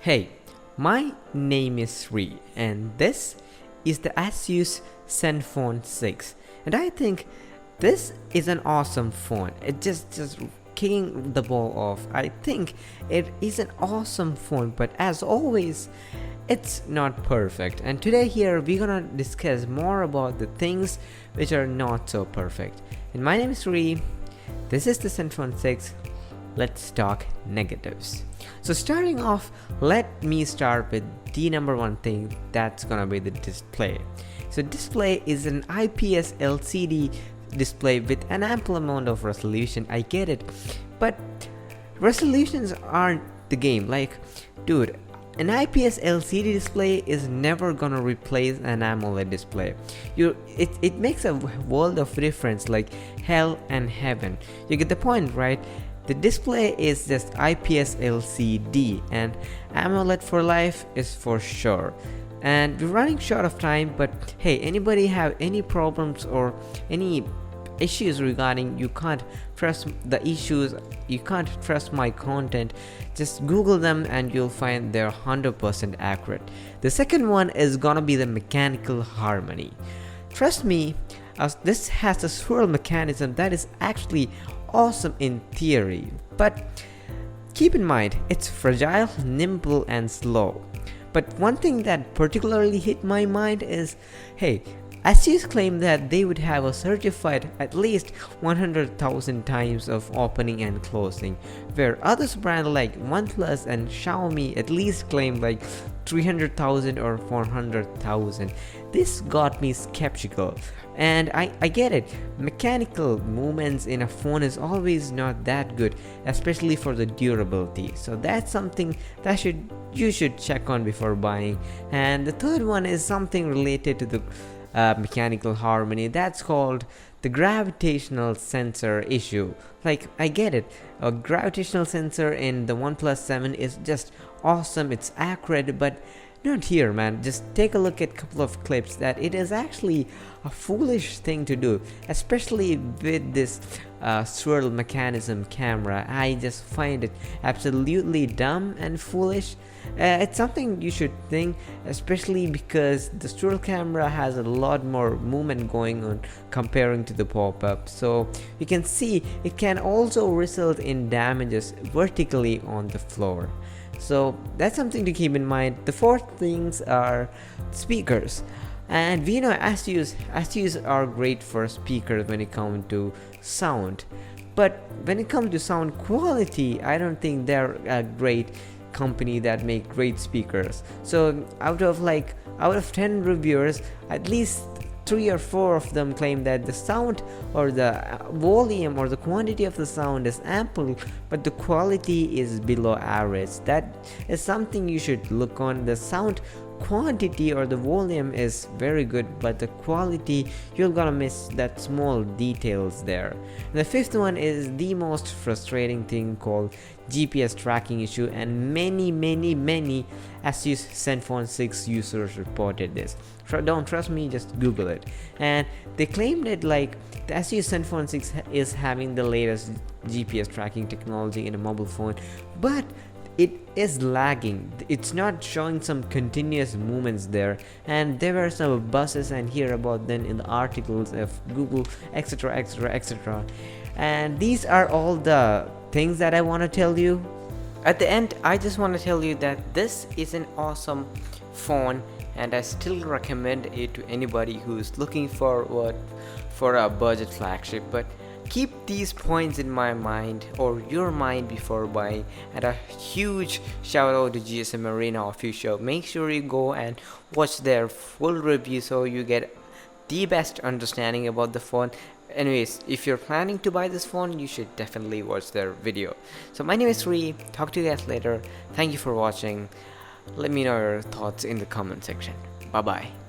Hey, my name is SREE and this is the ASUS Zenfone 6 and I think this is an awesome phone. It just kicking the ball off. I think it is an awesome phone, but as always it's not perfect, and today here we're gonna discuss more about the things which are not so perfect. And my name is SREE, this is the Zenfone 6. Let's talk negatives. So starting off, let me start with the number one thing, that's gonna be the display. So display is an IPS LCD display with an ample amount of resolution. I get it, but resolutions aren't the game. Like, dude, an IPS LCD display is never gonna replace an AMOLED display. It makes a world of difference, like hell and heaven. You get the point, right? The display is just IPS LCD and AMOLED for life is for sure. And we're running short of time, but hey, anybody have any problems or any issues regarding you can't trust the issues, you can't trust my content, just Google them and you'll find they're 100% accurate. The second one is gonna be the mechanical harmony. Trust me, as this has a swirl mechanism that is actually awesome in theory, but keep in mind it's fragile, nimble and slow. But one thing that particularly hit my mind is, hey, ASUS claimed that they would have a certified at least 100,000 times of opening and closing, where others brands like OnePlus and Xiaomi at least claim like 300,000 or 400,000. This got me skeptical, and I get it. Mechanical movements in a phone is always not that good, especially for the durability. So that's something that you should check on before buying. And the third one is something related to the mechanical harmony, that's called the gravitational sensor issue. Like, I get it, a gravitational sensor in the OnePlus 7 is just awesome, it's accurate, but not here, man. Just take a look at a couple of clips that it is actually a foolish thing to do, especially with this swirl mechanism camera. I just find it absolutely dumb and foolish. It's something you should think, especially because the swirl camera has a lot more movement going on comparing to the pop-up. So you can see it can also result in damages vertically on the floor. So that's something to keep in mind. The fourth things are speakers, and we know ASUS are great for speakers when it comes to sound, but when it comes to sound quality, I don't think they're a great company that make great speakers. So out of 10 reviewers, at least 3 or 4 of them claim that the sound or the volume or the quantity of the sound is ample, but the quality is below average. That is something you should look on. The sound quantity or the volume is very good, but the quality, you're gonna miss that small details there. And the fifth one is the most frustrating thing, called GPS tracking issue, and many ASUS Zenfone 6 users reported this. Don't trust me, just Google it. And they claimed that like the ASUS Zenfone 6 is having the latest GPS tracking technology in a mobile phone, but it is lagging. It's not showing some continuous movements there, and there were some buzzes and hear about them in the articles of Google, etc. And these are all the things that I want to tell you. At the end, I just want to tell you that this is an awesome phone, and I still recommend it to anybody who's looking for a budget flagship. But keep these points in my mind or your mind before buying. And a huge shout out to GSM Arena official. Make sure you go and watch their full review so you get the best understanding about the phone. Anyways, if you're planning to buy this phone, you should definitely watch their video. So my name is SREE, talk to you guys later. Thank you for watching. Let me know your thoughts in the comment section. Bye bye.